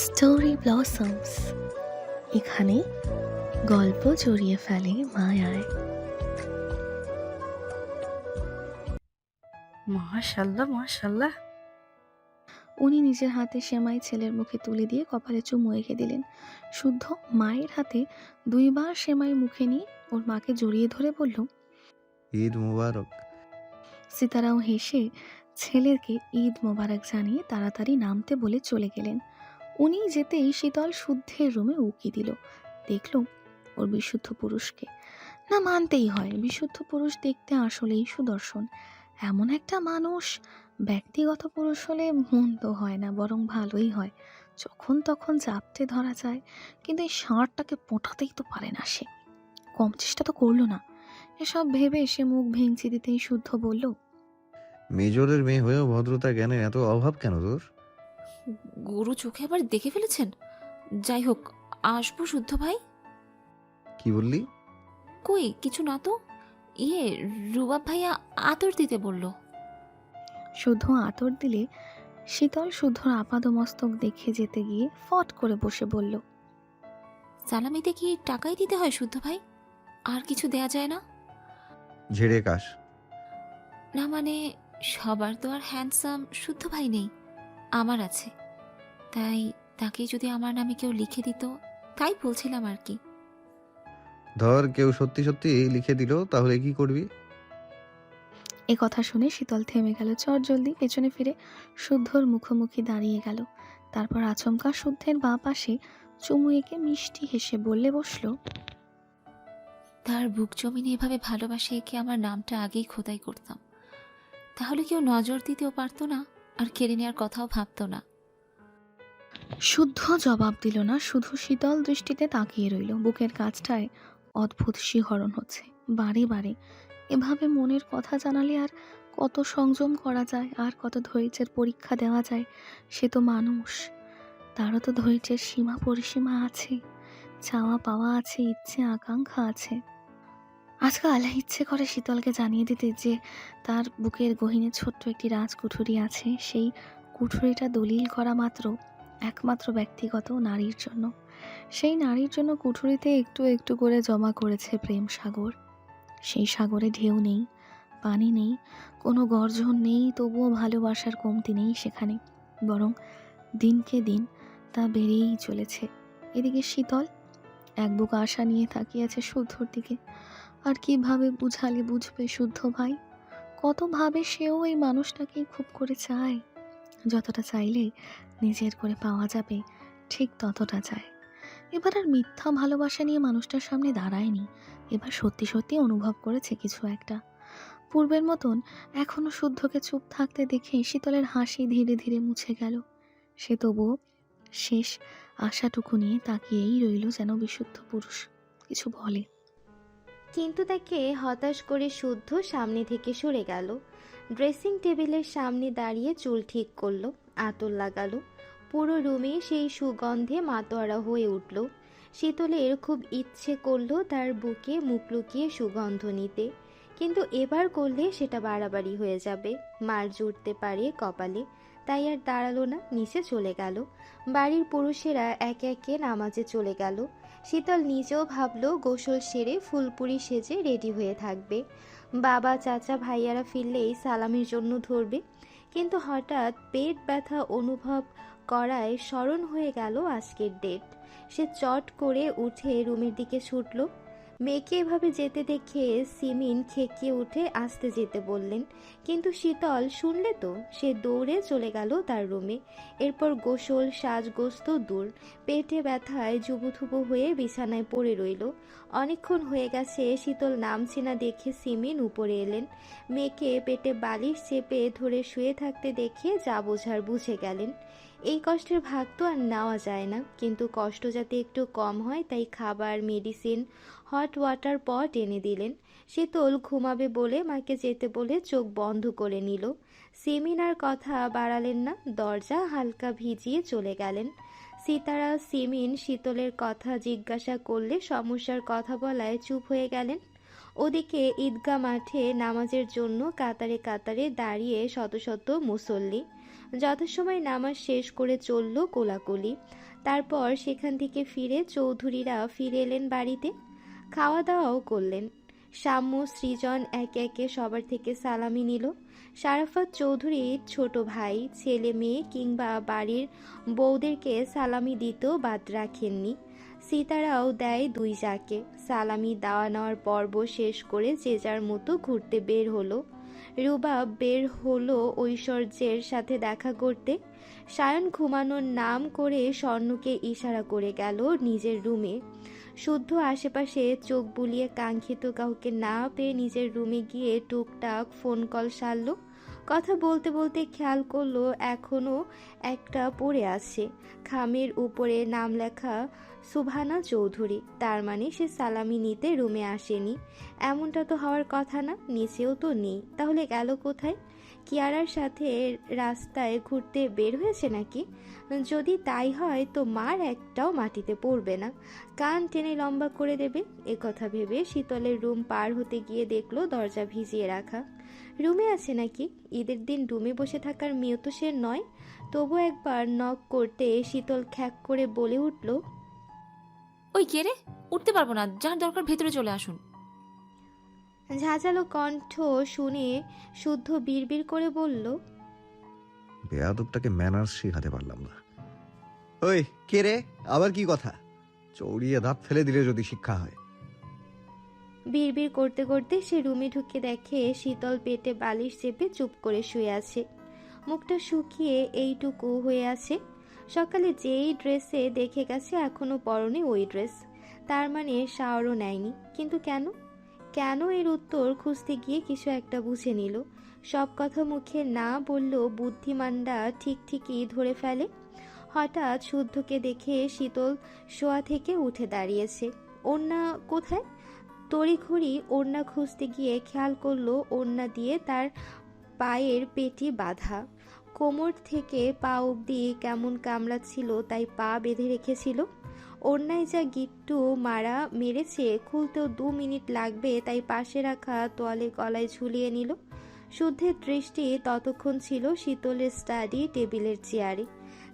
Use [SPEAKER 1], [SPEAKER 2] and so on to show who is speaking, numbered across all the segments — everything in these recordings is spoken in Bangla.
[SPEAKER 1] স্টোরি ব্লসমস, এখানে গল্প জড়িয়ে ফেলে মায়ায়।
[SPEAKER 2] মাশাল্লাহ মাশাল্লাহ।
[SPEAKER 1] উনি নিজের হাতে সেমাই ছেলের মুখে তুলে দিয়ে কপালে চুমু এঁকে দিলেন। শুদ্ধ মায়ের হাতে দুইবার সেমাই মুখে নিয়ে ওর মাকে জড়িয়ে ধরে বলল,
[SPEAKER 3] ঈদ মুবারক।
[SPEAKER 1] সিতারাও হেসে ছেলেকে ঈদ মোবারক জানিয়ে তাড়াতাড়ি নামতে বলে চলে গেলেন। উনি যেতেই শীতল শুদ্ধের রুমে উকি দিল, দেখল ওর বিশুদ্ধ পুরুষকে। না, মানতেই হয় বিশুদ্ধ পুরুষ দেখতে আসলেই সুদর্শন। এমন একটা মানুষ ব্যক্তিগত পুরুষ হলে মন্দ হয় না, বরং ভালোই হয়। যখন তখন জাপটে ধরা যায়, কিন্তু এই ষাঁড়টাকে পোঁটাতেই তো পারে না সে। কম চেষ্টা তো করলো না। এসব ভেবে সে মুখ ভেঙচি দিতেই শুদ্ধ বলল,
[SPEAKER 3] মেজরের মেয়ে হয়েও ভদ্রতা জ্ঞানের এত অভাব কেন তোর?
[SPEAKER 2] গরু চোখে আবার দেখে ফেলেছেন। যাই হোক, আসবো শুদ্ধ ভাই।
[SPEAKER 3] কি বললি?
[SPEAKER 2] কই কিছু না তো। ইয়ে, রুবাব ভাইয়া আতর দিতে বলল।
[SPEAKER 1] শুদ্ধ আতর দিলে শীতল শুদ্ধর আপাদমস্তক দেখে যেতে গিয়ে ফট করে বসে বলল,
[SPEAKER 2] সালামিতে কি টাকাই দিতে হয় শুদ্ধ ভাই? আর কিছু দেয়া যায় না?
[SPEAKER 3] ঝেড়ে কাশ।
[SPEAKER 2] না মানে, সবার তো আর হ্যান্ডসাম শুদ্ধ ভাই নেই, আমার আছে। তাই তাকে যদি আমার নামে কেউ লিখে দিত, তাই বলছিলাম আর কি।
[SPEAKER 3] ধর কেউ সত্যি সত্যি লিখে দিল, তাহলে কি করবি?
[SPEAKER 1] এ কথা শুনে শীতল থেমে গেল। চটজলদি পেছনে ফিরে শুদ্ধর মুখোমুখি দাঁড়িয়ে গেল। তারপর আচমকা শুদ্ধের বাঁ পাশে চুমু এঁকে মিষ্টি হেসে বললে বসলো,
[SPEAKER 2] তার বুক জমিনে এভাবে ভালোবাসে একে আমার নামটা আগেই খোদাই করতাম, তাহলে কেউ নজর দিতেও পারতো না, আর কেড়ে নেওয়ার কথাও ভাবতো না।
[SPEAKER 1] শুদ্ধ জবাব দিল না, শুধু শীতল দৃষ্টিতে তাকিয়ে রইল। বুকের কাছটায় অদ্ভুত শিহরণ হচ্ছে বারে বারে। এভাবে মনের কথা জানালে আর কত সংযম করা যায়, আর কত ধৈর্যের পরীক্ষা দেওয়া যায়। সে তো মানুষ, তারও তো ধৈর্যের সীমা পরিসীমা আছে, চাওয়া পাওয়া আছে, ইচ্ছে আকাঙ্ক্ষা আছে। আজকাল ইচ্ছে করে শীতলকে জানিয়ে দিতে যে তার বুকের গহীনে ছোট্ট একটি রাজকুঠুরি আছে। সেই কুঠুরিটা দলিল করা মাত্র একমাত্র ব্যক্তিগত নারীর জন্য। সেই নারীর জন্য কুঠুরিতে একটু একটু করে জমা করেছে প্রেম সাগর। সেই সাগরে ঢেউ নেই, পানি নেই, কোনো গর্জন নেই, তবুও ভালোবাসার কমতি নেই সেখানে, বরং দিনকে দিন তা বেড়েই চলেছে। এদিকে শীতল এক বুক আশা নিয়ে তাকিয়ে আছে শুদ্ধর দিকে। আর কিভাবে বুঝালে বুঝবে শুদ্ধ ভাই? কত ভাবে সেও এই মানুষটাকেই খুব করে চায়। যতটা চাইলে নিজের করে পাওয়া যাবে, ঠিক ততটা চায়। এবার আর মিথ্যা ভালোবাসা নিয়ে মানুষটার সামনে দাঁড়ায়নি। এবার সত্যি সত্যি অনুভব করেছে কিছু একটা। পূর্বের মতন এখনো শুদ্ধকে চুপ থাকতে দেখে শীতলের হাসি ধীরে ধীরে মুছে গেল। সে তবুও শেষ আশাটুকু নিয়ে তাকিয়েই রইল, যেন বিশুদ্ধ পুরুষ কিছু বলে।
[SPEAKER 4] কিন্তু তাকে হতাশ করে শুদ্ধ সামনে থেকে সরে গেল। ড্রেসিং টেবিলের সামনে দাঁড়িয়ে চুল ঠিক করলো, আতর লাগালো। পুরো রুমে সেই সুগন্ধে মাতোয়ারা হয়ে উঠল। শীতলের খুব ইচ্ছে করলো তার বুকে মুখ লুকিয়ে সুগন্ধ নিতে, কিন্তু এবার করলে সেটা বাড়াবাড়ি হয়ে যাবে, মার জুড়তে পারে কপালে। তাই আর দাঁড়ালো না, নিচে চলে গেল। বাড়ির পুরুষেরা একে একে নামাজে চলে গেল। শীতল নিজেও ভাবলো গোসল সেরে ফুলপুরি সেজে রেডি হয়ে থাকবে, বাবা চাচা ভাইয়ারা ফিরলেই সালামির জন্য ধরবে। কিন্তু হঠাৎ পেট ব্যথা অনুভব করায় স্মরণ হয়ে গেল আজকের ডেট। সে চট করে উঠে রুমের দিকে ছুটল। মেয়েকে এভাবে যেতে দেখে সিমিন খেকিয়ে উঠে আসতে যেতে বললেন, কিন্তু শীতল শুনলে তো, সে দৌড়ে চলে গেল তার রুমে। এরপর গোসল সাজগোজ তো দূর, পেটে ব্যথায় জুবুথুবু হয়ে বিছানায় পড়ে রইল। অনেকক্ষণ হয়ে গেছে, শীতল নামছে না দেখে সিমিন উপরে এলেন। মেয়েকে পেটে বালিশ চেপে ধরে শুয়ে থাকতে দেখে যা বোঝার বুঝে গেলেন। এই কষ্টের ভাগ তো আর নেওয়া যায় না, কিন্তু কষ্ট যাতে একটু কম হয় তাই খাবার, মেডিসিন, হট ওয়াটার পট এনে দিলেন। শীতল ঘুমাবে বলে মাকে যেতে বলে চোখ বন্ধ করে নিল। সিমিন আর কথা বাড়ালেন না, দরজা হালকা ভিজিয়ে চলে গেলেন। সিতারা সিমিন শীতলের কথা জিজ্ঞাসা করলে সমস্যার কথা বলায় চুপ হয়ে গেলেন। ওদিকে ঈদগাহ মাঠে নামাজের জন্য কাতারে কাতারে দাঁড়িয়ে শত শত মুসল্লি। যথাসময় নামাজ শেষ করে চলল কোলাকুলি। তারপর সেখান থেকে ফিরে চৌধুরীরা ফিরে এলেন বাড়িতে, খাওয়া দাওয়াও করলেন। শাম্য সৃজন একে একে সবার থেকে সালামি নিল। শারাফাত চৌধুরীর ছোট ভাই, ছেলে মেয়ে কিংবা বাড়ির বউদেরকে সালামি দিতেও বাদ রাখেননি। সীতারাও দেয় দুই যাকে। সালামি দেওয়া নেওয়ার পর্ব শেষ করে যে যার মতো ঘুরতে বের হলো। রুবাব বের হলো ঐশ্বর্যের সাথে দেখা করতে। সায়ন ঘুমানোর নাম করে স্বর্ণকে ইশারা করে গেল নিজের রুমে। শুদ্ধ আশেপাশে চোখ বুলিয়ে কাঙ্ক্ষিত কাউকে না পেয়ে নিজের রুমে গিয়ে টুকটাক ফোন কল সারল। কথা বলতে বলতে খেয়াল করলো এখনো একটা পড়ে আছে, খামের উপরে নাম লেখা সুবহানা চৌধুরী। তার মানে সে সালামি নিতে রুমে আসেনি। এমনটা তো হওয়ার কথা না, নিচেও তো নেই, তাহলে গেল কোথায়? কিয়ারার সাথে রাস্তায় ঘুরতে বের হয়েছে নাকি? যদি তাই হয় তো মার একটাও মাটিতে পড়বে না, কান টেনে লম্বা করে দেবে। একথা ভেবে শীতলের রুম পার হতে গিয়ে দেখলো দরজা ভিজিয়ে রাখা। রুমে আছে নাকি? ঈদের দিন রুমে বসে থাকার মেয়ে তো সে নয়। তবু একবার নক করতে শীতল খ্যাক করে বলে উঠল,
[SPEAKER 2] ওই কে রে? উঠতে পারবো না, যার দরকার ভেতরে চলে আসুন।
[SPEAKER 4] ঝাঁঝালো কণ্ঠ শুনে শুদ্ধ বিড়বিড় করে বলল,
[SPEAKER 3] বেয়াদবটাকে ম্যানার্স শেখাতে পারলাম না। ওই কে রে, আবার কি কথা? চৌড়িয়ে দাঁত ফেলে দিলে যদি শিক্ষা হয়।
[SPEAKER 4] বিড়বিড় করতে করতে সে রুমে ঢুকে দেখে শীতল পেটে বালিশ চেপে চুপ করে শুয়ে আছে। মুখটা শুকিয়ে এইটুকু হয়ে আছে। সকালে যেই ড্রেসে দেখে গেছে এখনো পরনে ওই ড্রেস। তার মানে শাওয়ারও নেয়নি। কিন্তু কেন? কেন এর উত্তর খুঁজতে গিয়ে কিছু একটা বুঝে নিল। সব কথা মুখে না বললেও বুদ্ধিমানরা ঠিক ঠিকই ধরে ফেলে। হঠাৎ শুদ্ধকে দেখে শীতল শোয়া থেকে উঠে দাঁড়িয়েছে। ওড়না কোথায়? তড়িঘড়ি ওড়না খুঁজতে গিয়ে খেয়াল করলো ওড়না দিয়ে তার পায়ের পেটি বাঁধা। কোমর থেকে পা অবধি কেমন কামড়াচ্ছিল, তাই পা বেঁধে রেখেছিল। ওড়নায় যা গিট্টু মারা মেরেছে, খুলতেও 2 মিনিট লাগবে, তাই পাশে রাখা তোয়ালে গলায় ঝুলিয়ে নিল। শুদ্ধের দৃষ্টি ততক্ষণ ছিল শীতলের স্টাডি টেবিলের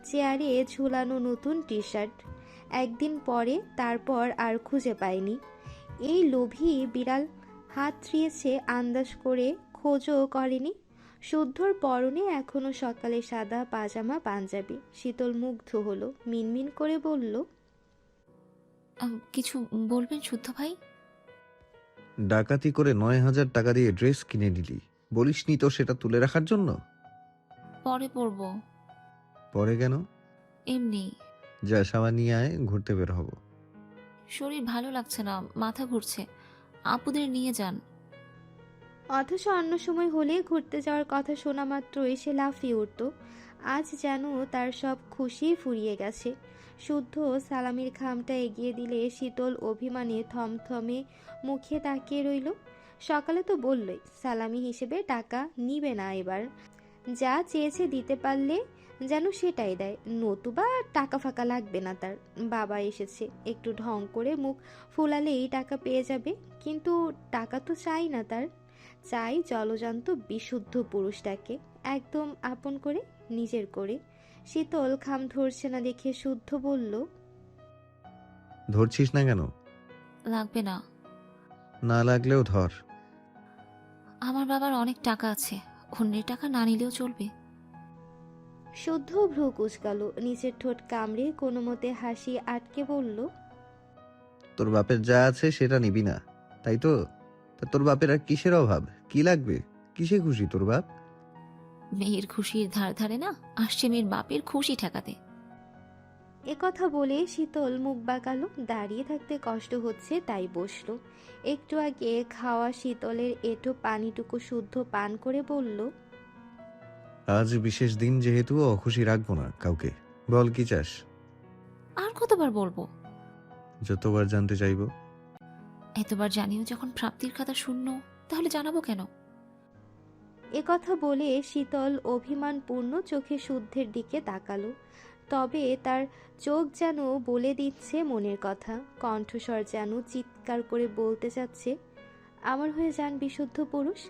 [SPEAKER 4] চেয়ারে ঝুলানো নতুন টি শার্ট। একদিন পরে তারপর আর খুঁজে পায়নি। এই লোভী বিড়াল হাত ত্রিয়েছে আন্দাজ করে, খোঁজও করেনি। শুদ্ধর পরনে এখনো সকালে সাদা পাজামা পাঞ্জাবি। শীতল মুগ্ধ হলো, মিনমিন করে বলল,
[SPEAKER 2] কিছু বলবেন শুদ্ধ ভাই?
[SPEAKER 3] ডাকাতি করে 9,000 টাকা দিয়ে ড্রেস কিনে নিলি, বলিসনি তো সেটা তুলে রাখার জন্য?
[SPEAKER 2] পরে পরবো।
[SPEAKER 3] পরে কেন?
[SPEAKER 2] এমনি।
[SPEAKER 3] যা সাবান নিয়ে আয়, ঘুরতে বের হব।
[SPEAKER 2] শরীর ভালো লাগছে না, মাথা ঘুরছে। আপুদের নিয়ে যান।
[SPEAKER 4] অথচ অন্য সময় হলে ঘুরতে যাওয়ার কথা শোনা মাত্রই সে লাফিয়ে উঠত। আজ যেন তার সব খুশি ফুরিয়ে গেছে। শুদ্ধ সালামির খামটা এগিয়ে দিলে শীতল অভিমানে থমথমে মুখে তাকিয়ে রইল। সকালে তো বললই সালামি হিসেবে টাকা নিবে না এবার। যা চেয়েছে দিতে পারলে যেন সেটাই দেয়, নতুবা টাকা ফাঁকা লাগবে না তার। বাবা এসেছে, একটু ঢং করে মুখ ফুলালেই টাকা পেয়ে যাবে। কিন্তু টাকা তো চাই না তার, চাই জলজান্ত বিশুদ্ধ পুরুষটাকে একদম আপন করে, নিজের করে। শীতল খাম ধরছে না দেখে শুদ্ধ বলল,
[SPEAKER 3] ধরছিস না কেন?
[SPEAKER 2] লাগবে না।
[SPEAKER 3] না লাগলেও ধর।
[SPEAKER 2] আমার বাবার অনেক টাকা আছে, অন্যের টাকা না নিলেও চলবে।
[SPEAKER 4] শুদ্ধ ভ্রু কুঁচকাল, নিচের ঠোঁট কামড়ে কোনো মতে হাসি আটকে বলল,
[SPEAKER 3] তোর বাপের যা আছে সেটা নিবি না, তাই তো? তা তোর বাপের আর কিসের অভাব? কি লাগবে? কিসে খুশি তোর বাপ?
[SPEAKER 2] মেয়ের খুশির ধার ধারে না, আসছে মেয়ের বাপের খুশি ঠেকাতে।
[SPEAKER 4] একথা বলে শীতল মুখ বাঁকালো। দাঁড়িয়ে থাকতে কষ্ট হচ্ছে তাই বসলো। একটু আগে খাওয়া শীতলের এঁটো পানিটুকু শুদ্ধ পান করে বলল,
[SPEAKER 3] আজ বিশেষ দিন যেহেতু অখুশি রাখবো না কাউকে। বল কি চাস?
[SPEAKER 2] আর কতবার বলবো?
[SPEAKER 3] যতবার জানতে চাইবো।
[SPEAKER 2] এতবার জানিও যখন প্রাপ্তির খাতা শূন্য, তাহলে জানাবো কেন?
[SPEAKER 4] একথা বলে শীতল অভিমানপূর্ণ চোখে শুদ্ধের দিকে তাকালো। তবে তার চোখ যেন বলে দিচ্ছে মনের কথা, কণ্ঠস্বর যেন চিৎকার করে বলতে চাচ্ছে, আমার হয়ে যান বিশুদ্ধ পুরুষ।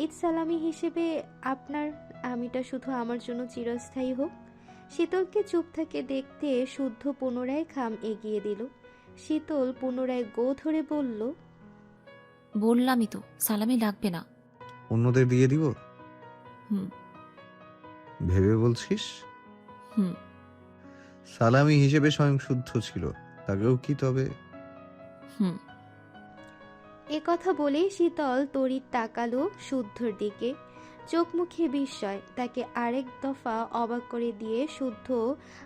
[SPEAKER 4] ঈদ সালামি হিসেবে আপনার আমিটা শুধু আমার জন্য চিরস্থায়ী হোক। শীতলকে চুপ থাকে দেখতে শুদ্ধ পুনরায় খাম এগিয়ে দিল। শীতল পুনরায় গো ধরে বলল,
[SPEAKER 2] বললামই তো, সালামি লাগবে না।
[SPEAKER 3] অন্যদের দিয়ে দিব?
[SPEAKER 2] হুম।
[SPEAKER 3] ভেবে বলছিস?
[SPEAKER 2] হুম।
[SPEAKER 3] সালামি হিসেবে স্বয়ং শুদ্ধ ছিল, তাকেও কি তবে?
[SPEAKER 2] হুম।
[SPEAKER 4] এ কথা বলেই শীতল তড়িৎ তাকালো শুদ্ধর দিকে। চোখ মুখে বিস্ময়, তাকে আরেক দফা অবাক করে দিয়ে শুদ্ধ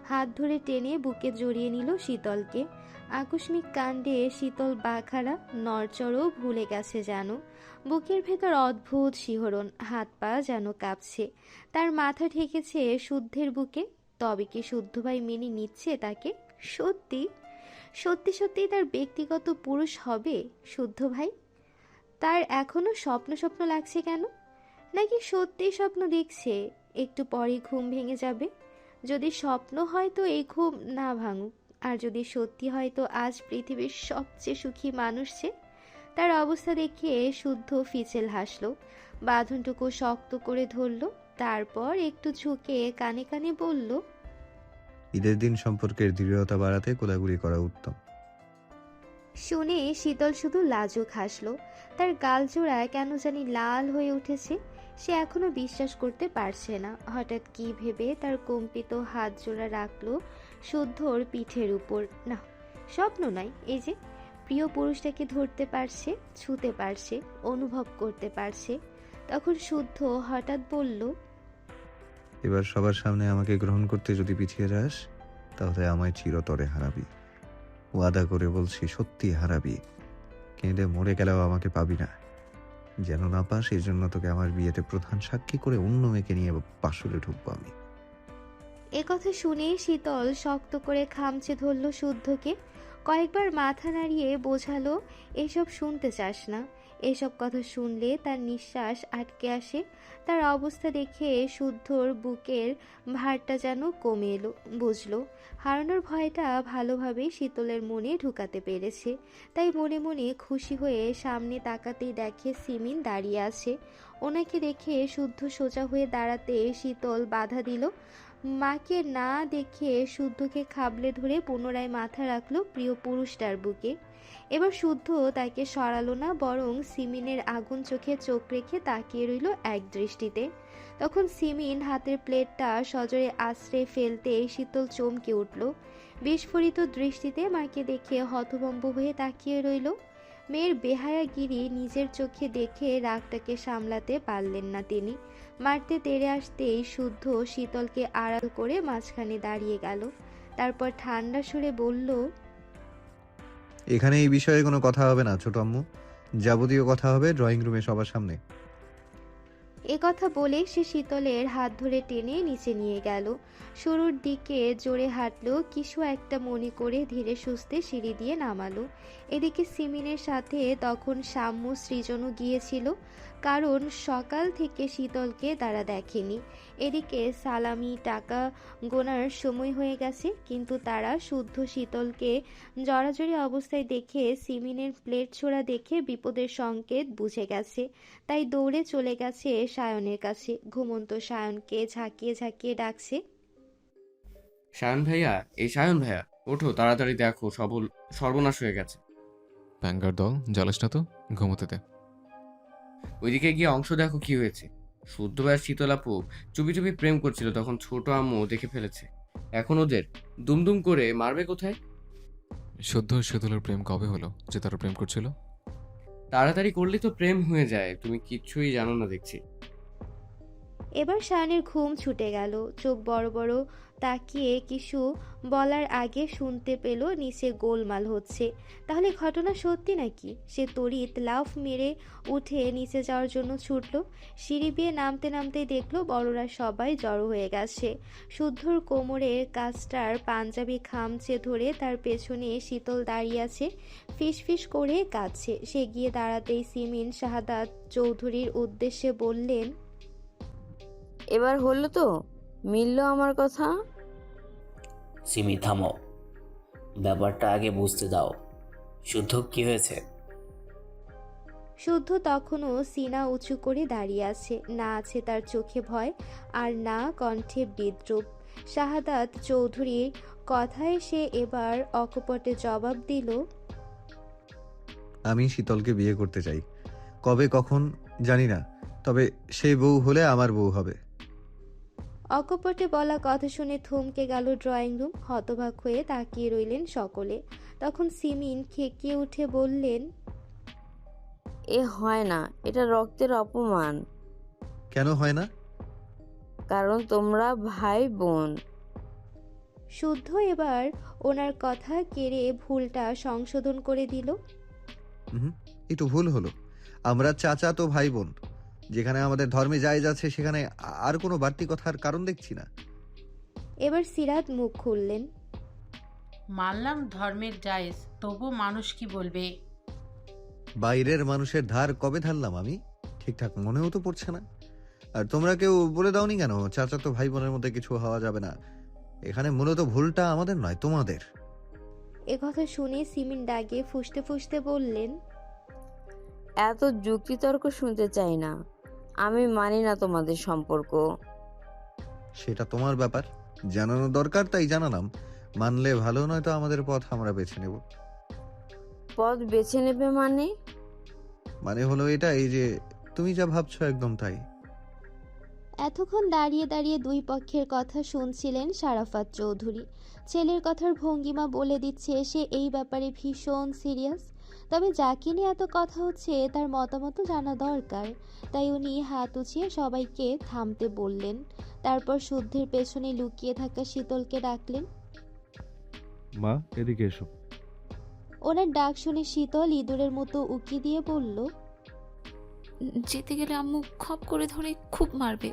[SPEAKER 4] হাত ধরে টেনে বুকে জড়িয়ে নিল শীতলকে। আকস্মিক কাণ্ডে শীতল বাখারা নড়চড়ও ভুলে গেছে যেন। বুকের ভেতর অদ্ভুত শিহরণ, হাত পা যেন কাঁপছে। তার মাথা ঠেকেছে শুদ্ধের বুকে। তবে কি শুদ্ধ ভাই মেনে নিচ্ছে তাকে? সত্যি সত্যি সত্যি তার ব্যক্তিগত পুরুষ হবে শুদ্ধ ভাই? তার এখনো স্বপ্ন স্বপ্ন লাগছে কেন? নাকি সত্যিই স্বপ্ন দেখছে? একটু পরে ঘুম ভেঙে যাবে। যদি স্বপ্ন হয় তো এই ঘুম না ভাঙুক, আর যদি সত্যি হয় তো আজ পৃথিবীর সবচেয়ে সুখী মানুষ সে। তার অবস্থা দেখে শুদ্ধ ফিচেল হাসলো, বাঁধনটুকু শক্ত করে ধরল, তারপর একটু ঝুঁকে কানে কানে বলল,
[SPEAKER 3] ঈদের দিন সম্পর্কের দৃঢ়তা বাড়াতে কোলাগুলি করা উত্তম।
[SPEAKER 4] শুনে শীতল শুধু লাজুক হাসলো। তার গালজোড়ায় কেন জানি লাল হয়ে উঠেছে। সে এখনো বিশ্বাস করতে পারছে না। হঠাৎ কি ভেবে তার কম্পিত হাত জোড়া রাখলো শুদ্ধর পিঠের উপর। না, স্বপ্ন নয়, এই যে প্রিয় পুরুষটাকে ধরতে পারছে, ছুঁতে পারছে, অনুভব করতে পারছে। তখন শুদ্ধ হঠাৎ বলল,
[SPEAKER 3] এবার সবার সামনে আমাকে গ্রহণ করতে যদি পিছিয়ে যাস, তাহলে আমায় চিরতরে হারাবি। ওয়াদা করে বলছি, সত্যি হারাবি। কেঁদে মরে গেলেও আমাকে পাবি না। যেন না পাস, এই জন্য তোকে আমার বিয়েতে প্রধান সাক্ষী করে অন্য মেয়েকে নিয়ে বাসরে ঢুকবো আমি।
[SPEAKER 4] এ কথা শুনে শীতল শক্ত করে খামচে ধরল শুদ্ধকে। কয়েকবার মাথা নাড়িয়ে বোঝালো, এসব শুনতে চাস না। এসব কথা শুনলে তার নিঃশ্বাস আটকে আসে। তার অবস্থা দেখে শুদ্ধর বুকের ভারটা যেন কমে এলো। বুঝলো হারানোর ভয়টা ভালোভাবেই শীতলের মনে ঢুকাতে পেরেছে। তাই মনে মনে খুশি হয়ে সামনে তাকাতেই দেখে সিমিন দাঁড়িয়ে আছে। ওনাকে দেখে শুদ্ধ সোজা হয়ে দাঁড়াতে শীতল বাধা দিল। মাকে না দেখে শুদ্ধকে খাবলে ধরে পুনরায় মাথা রাখলো প্রিয় পুরুষটার বুকে। এবার শুদ্ধ তাকে সরালো না, বরং সিমিনের আগুন চোখে চোখ রেখে তাকিয়ে রইল এক দৃষ্টিতে। তখন সিমিন হাতের প্লেটটা সজোরে আছড়ে ফেলতে শীতল চমকে উঠল। বিস্ফোরিত দৃষ্টিতে মাকে দেখে হতভম্ব হয়ে তাকিয়ে রইল। মেয়ের বেহায়াগিরি নিজের চোখে দেখে রাগটাকে সামলাতে পারলেন না তিনি। মারতে তেড়ে আসতেই শুদ্ধ শীতলকে আড়াল করে মাঝখানে দাঁড়িয়ে গেল। তারপর ঠান্ডা সুরে বলল,
[SPEAKER 3] এখানে এই বিষয়ে কোনো কথা হবে না ছোট আম্মু। যাবতীয় কথা হবে ড্রয়িং রুমে সবার সামনে।
[SPEAKER 4] এ কথা বলে সে শীতলের হাত ধরে টেনে নিচে নিয়ে গেল। শুরুর দিকে জোরে হাঁটলো, কিছু একটা মনে করে ধীরে সুস্থে সিঁড়ি দিয়ে নামালো। এদিকে সিমিনের সাথে তখন সাম্য সৃজনও গিয়েছিল, কারণ সকাল থেকে শীতলকে তারা দেখেনি। এদিকে সালামি টাকা গোনার সময় হয়ে গেছে, কিন্তু তারা শুদ্ধ শীতলকে জড়াজড়ি অবস্থায় দেখে সিমিনের প্লেট ছোড়া দেখে বিপদের সংকেত বুঝে গেছে। তাই দৌড়ে চলে গেছে সায়নের কাছে। ঘুমন্ত সায়নকে ঝাঁকিয়ে ঝাঁকিয়ে ডাকছে,
[SPEAKER 5] সায়ন ভাইয়া, এই সায়ন ভাইয়া, ওঠো তাড়াতাড়ি, দেখো সর্বনাশ হয়ে গেছে।
[SPEAKER 6] ব্যাঙ্গার দল, জ্বালিস না তো, ঘুমোতে দে।
[SPEAKER 5] ওইদিকে গিয়ে অংশ দেখো কি হয়েছে। শুদ্ধ ভাইয়ের শীতল আপু চুপি চুপি প্রেম করছিল, তখন ছোট আম্মু দেখে ফেলেছে। এখন ওদের দুমদুম করে মারবে কোথায়?
[SPEAKER 6] শুদ্ধ শীতলের প্রেম কবে হলো যে তারা প্রেম করছিল?
[SPEAKER 5] তাড়াতাড়ি করলে তো প্রেম হয়ে যায়, তুমি কিচ্ছুই জানো না দেখছি।
[SPEAKER 4] এবার সায়নের ঘুম ছুটে গেল। চোখ বড় বড় তাকিয়ে কিছু বলার আগে শুনতে পেল নিচে গোলমাল হচ্ছে। তাহলে ঘটনা সত্যি নাকি? সে তড়িৎ লাফ মেরে উঠে নিচে যাওয়ার জন্য ছুটল। সিঁড়ি বেয়ে নামতে নামতেই দেখলো বড়রা সবাই জড়ো হয়ে গেছে। শুদ্ধর কোমরের কাজটার পাঞ্জাবি খামচে ধরে তার পেছনে শীতল দাঁড়িয়ে আছে, ফিস ফিস করে কাঁদছে। সে গিয়ে দাঁড়াতেই সিমিন শাহাদাত চৌধুরীর উদ্দেশ্যে বললেন,
[SPEAKER 7] এবার হলো তো, মিলল আমার কথা?
[SPEAKER 8] সিমি থামো, ব্যাপারটা আগে বুঝতে দাও। শুদ্ধ কি হয়েছে?
[SPEAKER 4] শুদ্ধ তখনও সিনা উঁচু করে দাঁড়িয়ে আছে, না আছে তার চোখে ভয় আর না কণ্ঠে বিদ্রুপ। শাহাদাত চৌধুরীর কথায় সে এবার অকপটে জবাব দিল,
[SPEAKER 3] আমি শীতলকে বিয়ে করতে চাই। কবে কখন জানি না, তবে সেই বউ হলে আমার বউ হবে।
[SPEAKER 4] অকপটে বলা কথা শুনে থমকে গেল ড্রয়িং রুম। হতবাক হয়ে তাকিয়ে রইলেন সকলে। তখন সিমিন খেকিয়ে উঠে বললেন,
[SPEAKER 7] এ হয় না, এটা রক্তের অপমান।
[SPEAKER 3] কেন হয় না?
[SPEAKER 7] কারণ তোমরা ভাই বোন।
[SPEAKER 4] শুদ্ধ এবার ওনার কথা কেড়ে ভুলটা সংশোধন করে দিল।
[SPEAKER 3] এই তো ভুল হলো। আমরা চাচা তো ভাই বোন। যেখানে আমাদের ধর্মে জায়েজ আছে সেখানে আর কোনো বাড়তি কথার কারণ দেখছি না।
[SPEAKER 4] এবার সিরাত মুখ খুললেন।
[SPEAKER 9] মানলাম ধর্মের জায়েজ, তবু মানুষ কি বলবে?
[SPEAKER 3] বাইরের মানুষের ধার কবে ধারলাম আমি? ঠিকঠাক মনেও তো পড়ছে না। আর তোমরা কেউ বলে দাওনি কেন চাচা তো ভাই বোনের মধ্যে কিছু হওয়া যাবে না? এখানে মূলত ভুলটা আমাদের নয়, তোমাদের।
[SPEAKER 4] এ কথা শুনে সিমিন ডাগে ফুঁসতে ফুঁসতে বললেন,
[SPEAKER 7] এত যুক্তিতর্ক শুনতে চাই না। আমি মানি না তোমাদের সম্পর্ক।
[SPEAKER 3] সেটা তোমার ব্যাপার, জানানো দরকার তাই জানালাম। মানলে ভালো, নয় তো আমাদের পথ আমরা বেছে নেব।
[SPEAKER 7] পথ বেছে নেবে মানে?
[SPEAKER 3] মানে হলো এটা, এই যে তুমি যা ভাবছো একদম তাই।
[SPEAKER 4] এতক্ষণ দাঁড়িয়ে দাঁড়িয়ে দুই পক্ষের কথা শুনছিলেন শারাফাত চৌধুরী। ছেলের কথার ভঙ্গিমা বলে দিচ্ছে সে এই ব্যাপারে ভীষণ সিরিয়াস। তবে যাকে নিয়ে এত কথা হচ্ছে তার মতামতও জানা দরকার। তাই উনি হাত উঁচিয়ে সবাইকে থামতে বললেন। তারপর শুদ্ধের পেছনে লুকিয়ে থাকা শীতলকে ডাকলেন।
[SPEAKER 10] মা, এদিকে এসো।
[SPEAKER 4] ওনার ডাক শুনে শীতল ইঁদুরের মতো উকি দিয়ে বলল,
[SPEAKER 2] যেতে গেলে আম্মু খপ করে ধরে খুব মারবে।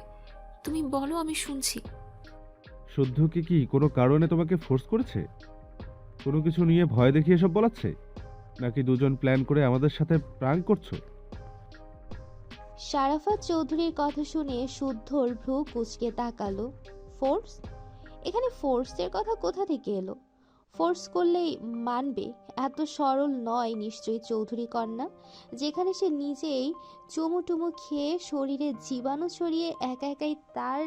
[SPEAKER 2] তুমি বলো, আমি শুনছি।
[SPEAKER 10] শুদ্ধকে কি কোনো কারণে তোমাকে ফোর্স করেছে? কোনো কিছু নিয়ে ভয় দেখিয়ে সব বলাচ্ছে? নাকি দুজন প্ল্যান করে আমাদের সাথে প্রাঙ্ক করছো?
[SPEAKER 4] শারাফাত চৌধুরীর কথা শুনে শুদ্ধর ভ্রু কুঁচকে তাকালো। ফোর্স? এখানে ফোর্সের কথা কোথা থেকে এলো? ফোর্স করলেই মানবে এত সরল নয় নিশ্চয়ই চৌধুরী কন্যা। যেখানে সে নিজেই চুমুটুমু খেয়ে শরীরে জীবাণু ছড়িয়ে একা একাই তার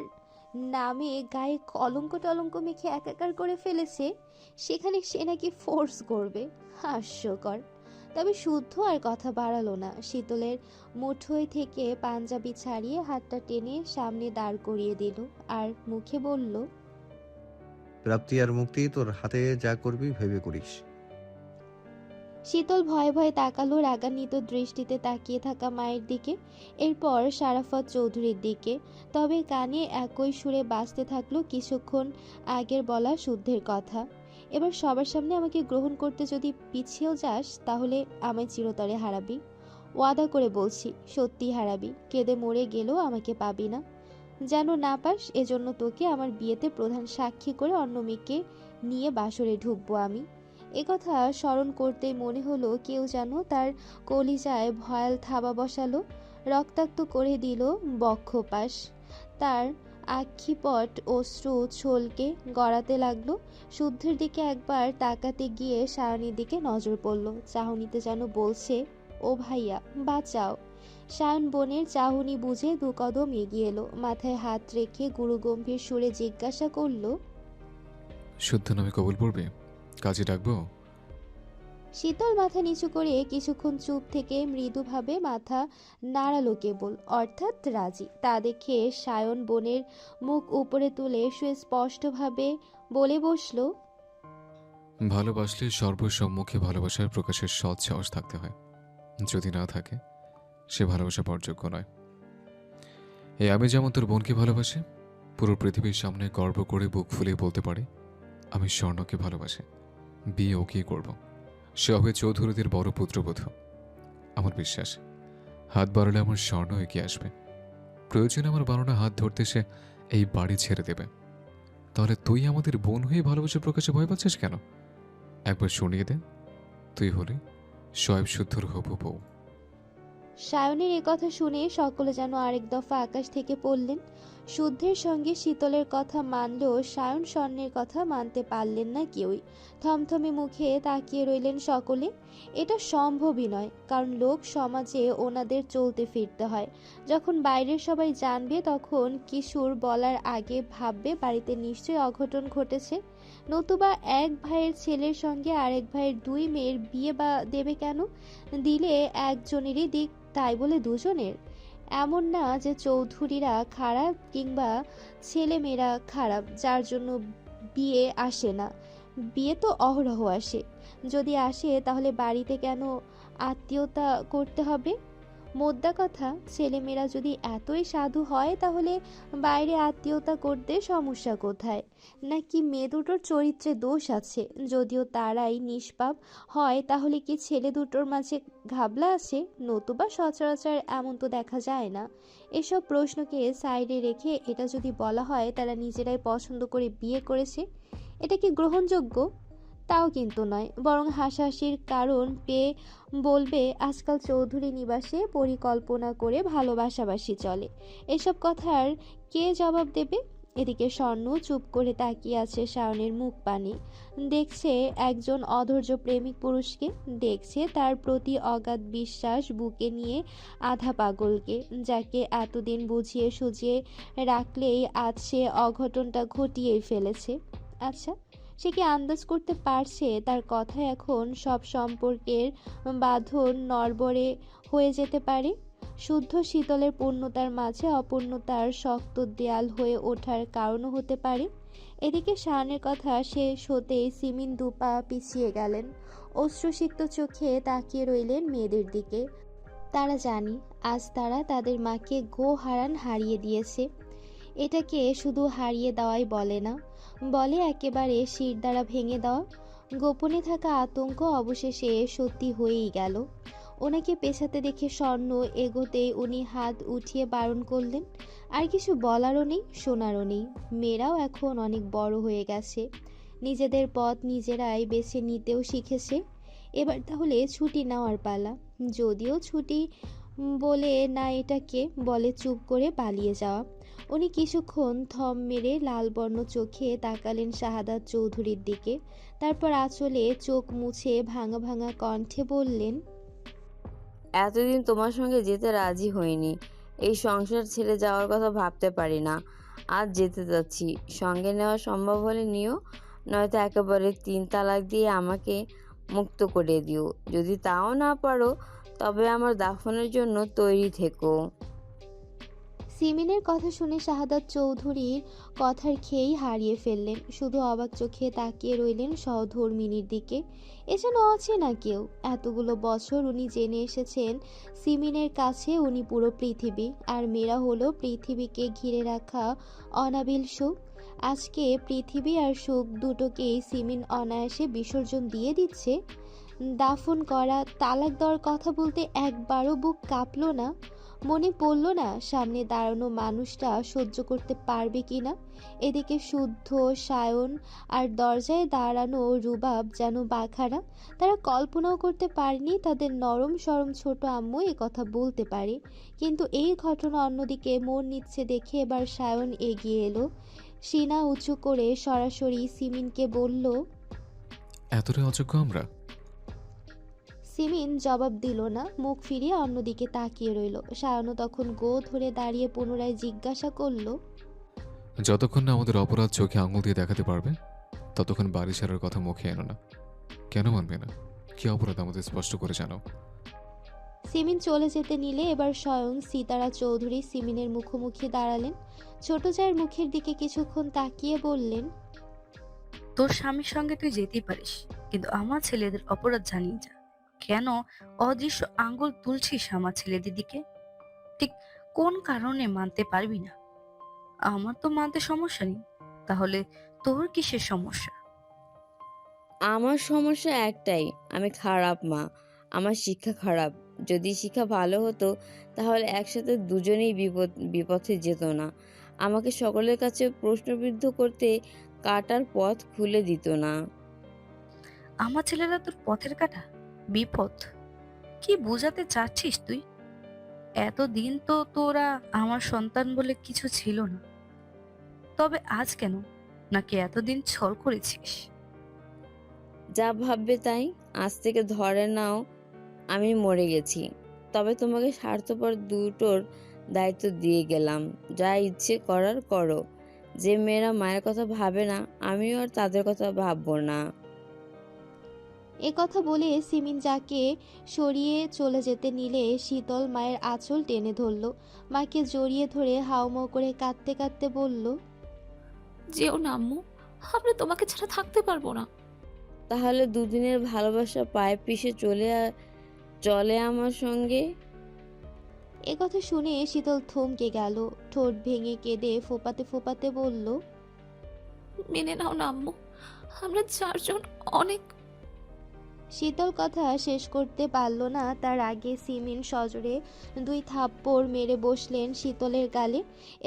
[SPEAKER 4] নামে গায়ে কলঙ্ক টলঙ্ক মেখে একাকার করে ফেলেছে, সেখানে সে নাকি ফোর্স করবে? হাস্যকর। তবে শুদ্ধ আর কথা বাড়ালো না। শীতলের মুঠোয় থেকে পাঞ্জাবি ছাড়িয়ে হাতটা টেনে সামনে দাঁড় করিয়ে দিল আর মুখে বলল,
[SPEAKER 3] প্রাপ্তি আর মুক্তি তোর হাতে যা করবি ভেবে করিস।
[SPEAKER 4] শীতল ভয়ে ভয়ে তাকালো রাগান্বিত দৃষ্টিতে তাকিয়ে থাকা মায়ের দিকে, এরপর শারাফত চৌধুরীর দিকে। তবে কানে একই সুরে বাজতে থাকলো কিছুক্ষণ আগের বলা শুদ্ধের কথা। এবার সবার সামনে আমাকে গ্রহণ করতে যদি পিছিয়েও যাস তাহলে আমায় চিরতরে হারাবি। ওয়াদা করে বলছি, সত্যি হারাবি। কেঁদে মরে গেলেও আমাকে পাবি না। যেন না পাস, এজন্য তোকে আমার বিয়েতে প্রধান সাক্ষী করে অন্য মেয়েকে নিয়ে বাসরে ঢুকবো আমি। একথা স্মরণ করতেই মনে হলো কেউ যেন তার কলিজায় ভয়াল থাবা বসালো, রক্তাক্ত করে দিল বক্ষপাশ। তার আক্ষিপট অশ্রু ছলকে গড়াতে লাগলো। শুদ্ধের দিকে একবার তাকাতে গিয়ে সায়নীর দিকে নজর পড়ল। চাহনিতে যেন বলছে, ও ভাইয়া বাঁচাও। সায়ন বোনের চাহনি বুঝে দু কদম এগিয়ে এলো। মাথায় হাত রেখে গুরুগম্ভীর সুরে জিজ্ঞাসা করলো,
[SPEAKER 6] শুদ্ধ নামে কবুল পড়বে? কাজে ডাকবো?
[SPEAKER 4] শীতল মাথা নিচু করে কিছুক্ষণ চুপ থেকে মৃদুভাবে মাথা নাড়ালো কেবল, অর্থাৎ রাজি। তা দেখে সায়ন বোনের মুখ উপরে তুলে সুস্পষ্টভাবে বলে বসলো,
[SPEAKER 6] ভালোবাসলে সর্বসম্মুখে ভালোবাসার প্রকাশের সৎ সাহস থাকতে হয়। যদি না থাকে, সে ভালোবাসা পরযোগ্য নয়। এই আমি যেমন তোর বোনকে ভালোবাসি, পুরো পৃথিবীর সামনে গর্ব করে বুক ফুলিয়ে বলতে পারি আমি স্বর্ণকে ভালোবাসি। বিয়ে ওকেই করব। সে হবে চৌধুরীদের বড় পুত্রবধূ। আমার বিশ্বাস, হাত বাড়ালে আমার স্বর্ণ এগিয়ে আসবে। প্রয়োজনে আমার বানানো হাত ধরতে সে এই বাড়ি ছেড়ে দেবে। তাহলে তুই আমাদের বোন হয়ে ভালোবাসা প্রকাশে ভয় পাচ্ছিস কেন? একবার শুনিয়ে দে, তুই হলে শোয়েব শুদ্ধর হবু বউ।
[SPEAKER 4] সায়নের কথা শুনে সকলে যেন আরেক দফা আকাশ থেকে পড়লেন। শুদ্ধের সঙ্গে শীতলের কথা মানলেও সায়ন স্বর্ণের কথা মানতে পারলেন না কেউই। থমথমে মুখে তাকিয়ে রইলেন সকলে। এটা সম্ভবই নয়, কারণ লোক সমাজে ওনাদের চলতে ফিরতে হয়। যখন বাইরের সবাই জানবে তখন কিশোর বলার আগে ভাববে বাড়িতে নিশ্চয়ই অঘটন ঘটেছে। নতুবা এক ভাইয়ের ছেলের সঙ্গে আরেক ভাইয়ের দুই মেয়ের বিয়ে বা দেবে কেন? দিলে একজনেরই দিক, তাই বলে দুজনের? এমন না যে চৌধুরীরা খারাপ কিংবা ছেলেমেয়েরা খারাপ যার জন্য বিয়ে আসে না। বিয়ে তো অহরহ আসে। যদি আসে তাহলে বাড়িতে কেন আত্মীয়তা করতে হবে? মোদ্দা কথা, ছেলেমেয়েরা যদি এতই সাধু হয় তাহলে বাইরে আত্মীয়তা করতে সমস্যা কোথায়? নাকি মেয়ে দুটোর চরিত্রে দোষ আছে? যদিও তারাই নিষ্পাপ হয় তাহলে কি ছেলে দুটোর মাঝে ঘাবলা আছে? নতুবা সচরাচর এমন তো দেখা যায় না। এসব প্রশ্নকে সাইডে রেখে এটা যদি বলা হয় তারা নিজেরাই পছন্দ করে বিয়ে করেছে, এটা কি গ্রহণযোগ্য? তাও কিন্তু নয়, বরং হাসাহাসির কারণ পেয়ে বলবে আজকাল চৌধুরী নিবাসে পরিকল্পনা করে ভালোবাসাবাসি চলে। এসব কথার কে জবাব দেবে? এদিকে স্বর্ণ চুপ করে তাকিয়ে আছে সায়নের মুখ পানে। দেখছে একজন অধৈর্য প্রেমিক পুরুষকে, দেখছে তার প্রতি অগাধ বিশ্বাস বুকে নিয়ে আধা পাগলকে, যাকে এতদিন বুঝিয়ে সুঝিয়ে রাখলেই আজ সে অঘটনটা ঘটিয়েই ফেলেছে। আচ্ছা, সে কি আন্দাজ করতে পারছে তার কথায় এখন সব সম্পর্কের বাঁধন নড়বড়ে হয়ে যেতে পারে? শুদ্ধ শীতলের পূর্ণতার মাঝে অপূর্ণতার শক্ত দেয়াল হয়ে ওঠার কারণও হতে পারে। এদিকে শানের কথা শেষ হতেই সিমিন দুপা পিছিয়ে গেলেন। অশ্রুসিক্ত চোখে তাকিয়ে রইলেন মেয়েদের দিকে। তারা জানি আজ তারা তাদের মাকে হারান হারিয়ে দিয়েছে। এটাকে শুধু হারিয়ে দেওয়াই বলে না, বলে একেবারে শির দ্বারা ভেঙে দেওয়া। গোপনে থাকা আতঙ্ক অবশেষে সত্যি হয়েই গেল। ওনাকে পেছাতে দেখে স্বর্ণ এগোতেই উনি হাত উঠিয়ে বারণ করলেন। আর কিছু বলারও নেই, শোনারও নেই। মেয়েরাও এখন অনেক বড় হয়ে গেছে, নিজেদের পথ নিজেরাই বেছে নিতেও শিখেছে। এবার তাহলে ছুটি নেওয়ার পালা। যদিও ছুটি বলে না, এটাকে বলে চুপ করে পালিয়ে যাওয়া। উনি কিছুক্ষণ থম মেরে লালবর্ণ চোখে তাকালেন শাহাদাত চৌধুরীর দিকে। তারপর আঁচলে চোখ মুছে ভাঙা ভাঙা কণ্ঠে বললেন,
[SPEAKER 7] এতদিন তোমার সঙ্গে যেতে রাজি হইনি। এই সংসার ছেড়ে যাওয়ার কথা ভাবতে পারি না। আজ যেতে যাচ্ছি। সঙ্গে নেওয়া সম্ভব হলে নিও, নয়তো একেবারে 3 তালাক দিয়ে আমাকে মুক্ত করে দিও। যদি তাও না পারো তবে আমার দাফনের জন্য তৈরি থেকো।
[SPEAKER 4] সিমিনের কথা শুনে শাহাদাত চৌধুরীর কথার খেয়েই হারিয়ে ফেললেন। শুধু অবাক চোখে তাকিয়ে রইলেন সহধর্মিনীর দিকে। এ যেন অচেনা কেউ। এতগুলো বছর উনি জেনে এসেছেন সিমিনের কাছে উনি পুরো পৃথিবী, আর মেয়েরা হলো পৃথিবীকে ঘিরে রাখা অনাবিল সুখ। আজকে পৃথিবী আর সুখ দুটোকেই সিমিন অনায়াসে বিসর্জন দিয়ে দিচ্ছে। দাফন করা, তালাক দেওয়ার কথা বলতে একবারও বুক কাঁপলো না? মনে পড়ল না সামনে দাঁড়ানো মানুষটা সহ্য করতে পারবে কিনা? এদিকে শুদ্ধ, সায়ন আর দরজায় দাঁড়ানো রুবাব যেন বাখারা। তারা কল্পনাও করতে পারেনি তাদের নরম সরম ছোট আম্মু এ কথা বলতে পারে। কিন্তু এই ঘটনা অন্যদিকে মোড় নিচ্ছে দেখে এবার সায়ন এগিয়ে এলো। সিনা উঁচু করে সরাসরি সিমিনকে বলল,
[SPEAKER 6] এতটাই অযোগ্য আমরা?
[SPEAKER 4] সিমিন জবাব দিল না, মুখ ফিরিয়ে অন্যদিকে তাকিয়ে রইল। সায়নও তখন ধরে দাঁড়িয়ে পুনরায় জিজ্ঞাসা করল,
[SPEAKER 6] যতক্ষণ না আমাদের অপরাধ চোখে আঙুল দিয়ে দেখাতে পারবে ততক্ষণ বাড়ি ছাড়ার কথা মুখে এনো না। কেন মানবে না? কি অপরাধ আমাদের স্পষ্ট করে জানাও।
[SPEAKER 4] সিমিন চলে যেতে নিলে এবার স্বয়ং সীতারা চৌধুরী সিমিনের মুখোমুখি দাঁড়ালেন। ছোট জায়ের মুখের দিকে কিছুক্ষণ তাকিয়ে বললেন,
[SPEAKER 11] তোর স্বামীর সঙ্গে তুই যেতেই পারিস, কিন্তু আমার ছেলেদের অপরাধ জানিয়ে যা। কেন অদৃশ্য আঙ্গুল তুলছিস আমার ছেলেদের দিকে? ঠিক কোন কারণে মানতে পারবি না? আমার তো মানতে সমস্যা নেই, তাহলে তোর কিসের সমস্যা?
[SPEAKER 7] আমার সমস্যা একটাই, আমি খারাপ মা। আমার শিক্ষা খারাপ। যদি শিক্ষা ভালো হতো তাহলে একসাথে দুজনেই বিপথে যেত না। আমাকে সকলের কাছে প্রশ্নবিদ্ধ করতে কাটার পথ খুলে দিত না।
[SPEAKER 11] আমার ছেলেরা তোর পথের কাটা, বিপদ? কি বোঝাতে চাচ্ছিস তুই? এতদিন তো তোরা আমার সন্তান বলে কিছু ছিল না, তবে আজ কেন? নাকি এতদিন ছল করেছিস?
[SPEAKER 7] যা ভাববে তাই। আজ থেকে ধরে নাও আমি মরে গেছি, তবে তোমাকে স্বার্থপর দুটোর দায়িত্ব দিয়ে গেলাম। যা ইচ্ছে করার করো। যে মেয়েরা মায়ের কথা ভাবে না, আমিও আর তাদের কথা ভাববো না।
[SPEAKER 4] এ কথা বলে সিমিন যাকে সরিয়ে চলে যেতে নিলে শীতল মায়ের আঁচল টেনে ধরল। মাকে জড়িয়ে ধরে হাউমাউ করে কাঁদতে কাঁদতে বলল,
[SPEAKER 2] যেও না আম্মু, আমরা তোমাকে ছাড়া থাকতে পারবো না।
[SPEAKER 7] তাহলে দুদিনের ভালোবাসা পায়ে পিষে চলে আমার সঙ্গে।
[SPEAKER 4] এ কথা শুনে শীতল থমকে গেল। ঠোঁট ভেঙে কেঁদে ফোপাতে ফোপাতে বলল,
[SPEAKER 2] মেনে নাও না আম্মু, আমরা চারজন অনেক।
[SPEAKER 4] শীতল কথা শেষ করতে পারল না, তার আগে সিমিন সজোরে 2 থাপ্পড় মেরে বসলেন শীতলের গালে।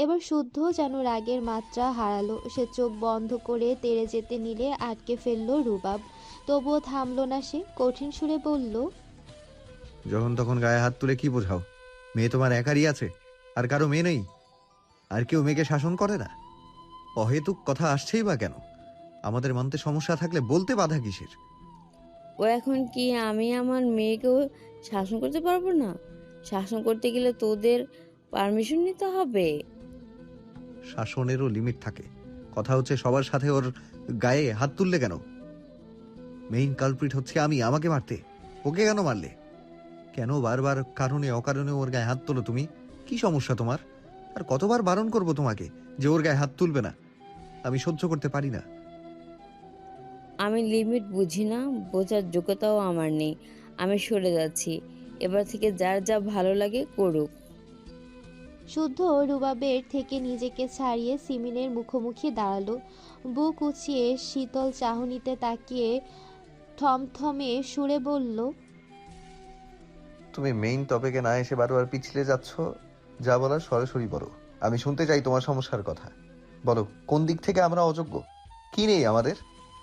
[SPEAKER 4] এবার শুদ্ধ যেন রাগের মাত্রা হারালো। সে চোখ বন্ধ করে তেড়ে যেতে নিলে আটকে ফেলল রুবাব। তবুও থামল না সে। কঠিন সুরে বলল,
[SPEAKER 3] যখন তখন গায়ে হাত তুলে কি বোঝাও? মেয়ে তোমার একারই আছে, আর কারো মেয়ে নেই? আর কেউ মেয়েকে শাসন করে না? অহেতুক কথা আসছেই বা কেন? আমাদের মানতে সমস্যা থাকলে বলতে বাধা কিসের?
[SPEAKER 7] ও এখন কি আমি আমার মেয়েকেও শাসন করতে পারবো না? শাসন করতে গেলে তোদের পারমিশন নিতে হবে।
[SPEAKER 3] শাসনেরও লিমিট থাকে। কথা হচ্ছে সবার সাথে ওর গায়ে হাত তুললে কেন? মেইন কালপ্রিট হচ্ছে আমি, আমাকে মারতে। ওকে কেন মারলে? কেন বারবার কারণে অকারণে ওর গায়ে হাত তোলো তুমি? কি সমস্যা তোমার? আর কতবার বারণ করব তোমাকে যে ওর গায়ে হাত তুলবে না? আমি সহ্য করতে পারি না।
[SPEAKER 7] আমি লিমিট বুঝি না, বোঝার যোগ্যতাও আমার নেই। আমি সরে যাচ্ছি। এবার থেকে যার যা ভালো লাগে করুক।
[SPEAKER 4] শুদ্ধ রুবাবের থেকে নিজেকে ছাড়িয়ে সিমিনের মুখোমুখি দাঁড়ালো। বুক উঁচিয়ে শীতল চাহনিতে তাকিয়ে থমথমে সুরে বলল,
[SPEAKER 3] তুমি মেইন টপিকে না এসে বারবার পিছলে যাচ্ছ। যা বলার সরাসরি বলো। আমি শুনতে চাই তোমার সমস্যার কথা। বলো, কোন দিক থেকে আমরা অযোগ্য? কি নেই আমাদের?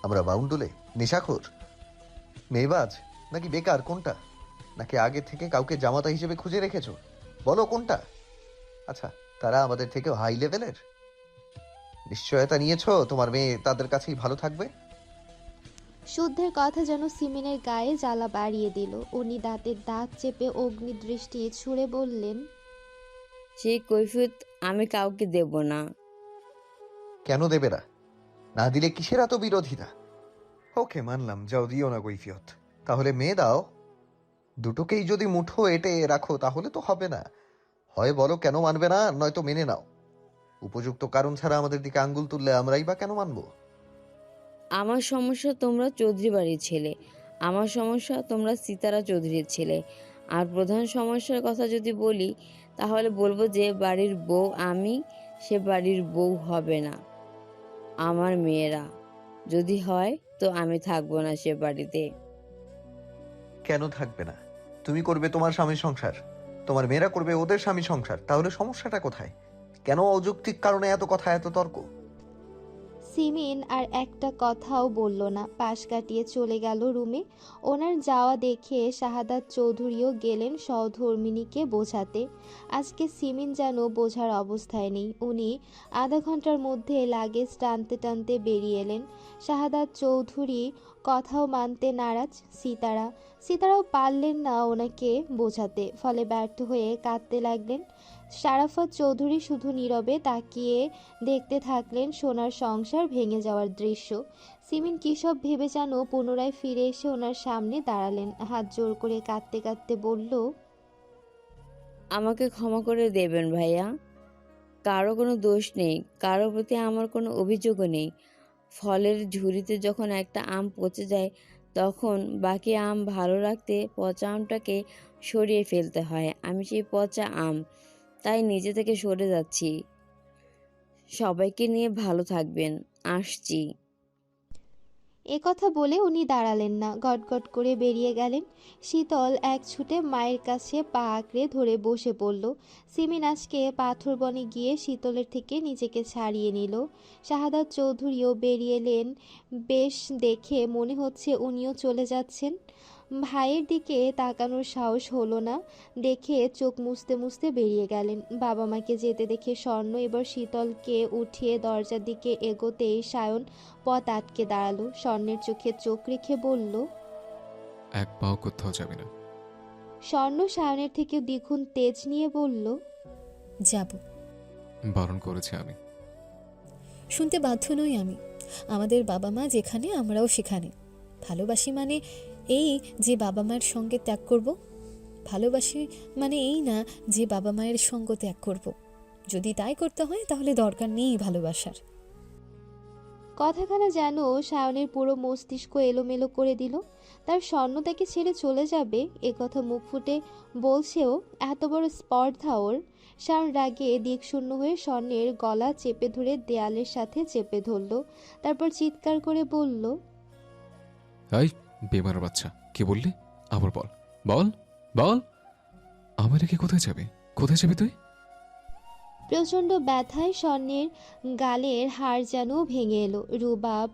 [SPEAKER 3] আমরা বাউন্ডুলে, নেশাখোর, মেয়েবাজ, নাকি বেকার? কোনটা? নাকি আগে থেকে কাউকে জামাতা হিসেবে খুঁজে রেখেছো? বলো কোনটা? আচ্ছা, তারা আমাদের থেকে হাই লেভেলের? নিশ্চয়তা নিয়েছো তোমার মেয়ে তাদের কাছেই ভালো থাকবে?
[SPEAKER 4] শুদ্ধের কথা যেন সিমিনের গায়ে জ্বালা বাড়িয়ে দিল। উনি দাঁতের দাঁত চেপে অগ্নিদৃষ্টি ছুঁড়ে বললেন,
[SPEAKER 7] সেই কৈফিয়ত আমি কাউকে দেব না।
[SPEAKER 3] কেন দেবে না? না দিলে কিসের এত বিরোধিতা? ওকে, মানলাম, যাও দিও না কৈফিয়ত। তাহলে মেয়ে দাও। দুটোকেই যদি মুঠো এঁটে রাখো তাহলে তো হবে না। হয় বলো কেন মানবে না, নয়তো মেনে নাও। উপযুক্ত কারণ ছাড়া আমাদের দিকে আঙ্গুল তুললে আমরাই বা কেন মানবো?
[SPEAKER 7] আমার সমস্যা তোমরা চৌধুরী বাড়ির ছেলে, আমার সমস্যা তোমরা সিতারা চৌধুরীর ছেলে। আর প্রধান সমস্যার কথা যদি বলি, তাহলে বলবো যে বাড়ির বউ আমি, সে বাড়ির বউ হবে না। আমার মেয়েরা যদি হয় তো আমি থাকবো না সে বাড়িতে।
[SPEAKER 3] কেন থাকবে না? তুমি করবে তোমার স্বামীর সংসার, তোমার মেয়েরা করবে ওদের স্বামী সংসার। তাহলে সমস্যাটা কোথায়? কেন অযৌক্তিক কারণে এত কথা, এত তর্ক?
[SPEAKER 4] সিমিন আর একটা কথাও বলল না, পাশ কাটিয়ে চলে গেল রুমে। ওনার যাওয়া দেখে শাহাদাত চৌধুরীও গেলেন সহধর্মিণীকে বোঝাতে। আজকে সিমিন যেন বোঝার অবস্থায় নেই। উনি আধা ঘন্টার মধ্যে লাগেজ টানতে টানতে বেরিয়ে এলেন। শাহাদাত চৌধুরী কথাও মানতে নারাজ। সিতারাও পারলেন না ওনাকে বোঝাতে, ফলে ব্যর্থ হয়ে কাঁদতে লাগলেন। শারাফত চৌধুরী শুধু নীরবে তাকিয়ে দেখতে থাকলেন সোনার সংসার ভেঙে যাওয়ার দৃশ্য। সিমিন কী সব ভেবে যেন পুনরায় ফিরে এসে ওনার সামনে দাঁড়ালেন। হাত জোর করে কাঁদতে কাঁদতে বলল,
[SPEAKER 7] আমাকে ক্ষমা করে দেবেন ভাইয়া। কারো কোনো দোষ নেই, কারো প্রতি আমার কোনো অভিযোগও নেই। ফলের ঝুড়িতে যখন একটা আম পচে যায়, তখন বাকি আম ভালো রাখতে পচা আমটাকে সরিয়ে ফেলতে হয়। আমি সেই পচা আম, তাই নিজে থেকে সরে যাচ্ছি। সবাইকে নিয়ে ভালো থাকবেন, আসছি।
[SPEAKER 4] এ কথা বলে উনি দাঁড়ালেন না, গটগট করে বেরিয়ে গেলেন। শীতল এক ছুটে মায়ের কাছে পা আঁকড়ে ধরে বসে পড়ল। সিমিন আজকে পাথর বনে গিয়ে শীতলের থেকে নিজেকে ছাড়িয়ে নিল। শাহাদাত চৌধুরীও বেরিয়ে এলেন। বেশ দেখে মনে হচ্ছে উনিও চলে যাচ্ছেন। ভাইয়ের দিকে তাকানোর সাহস হলো না দেখে চোখ মুছতে মুছতে বেরিয়ে গেলেন। বাবা মাকে যেতে দেখে স্বর্ণ এবার শীতলকে উঠিয়ে দরজার দিকে এগোতেই সায়ন পথ আটকে দাঁড়ালো। স্বর্ণের চোখে চোখ রেখে বলল।
[SPEAKER 6] এক পাও কোথাও যাবে না।
[SPEAKER 4] স্বর্ণ সায়নের থেকে দ্বিগুণ তেজ নিয়ে বলল।
[SPEAKER 12] যাব।
[SPEAKER 6] বারণ করেছি আমি।
[SPEAKER 12] শুনতে বাধ্য নই আমি। আমাদের বাবা মা যেখানে আমরাও সেখানে। ভালোবাসি মানে এই যে বাবা মায়ের সঙ্গে ত্যাগ করব। ভালোবাসি মানে এই না যে বাবা মায়ের সঙ্গ ত্যাগ করব। যদি তাই করতে হয় তাহলে দরকার নেই ভালোবাসার।
[SPEAKER 4] কথাখানা যেন সায়নের পুরো মস্তিষ্ক এলোমেলো করে দিল। তার স্বর্ণ তাকে ছেড়ে চলে যাবে এ কথা মুখ ফুটে বলছেও এত বড় স্পর্ধা ওর। সায়ন রাগে দিকশূন্য হয়ে স্বর্ণের গলা চেপে ধরে দেয়ালের সাথে চেপে ধরল। তারপর চিৎকার করে বলল।
[SPEAKER 6] এই বেমার বাচ্চা, কি বললি? আবার বল বল বল। আমার রেখে কোথায় যাবে? কোথায় যাবি তুই?
[SPEAKER 4] প্রচণ্ড ব্যথায় স্বর্ণের গালের হাড় যেন ভেঙে এলো। রুবাব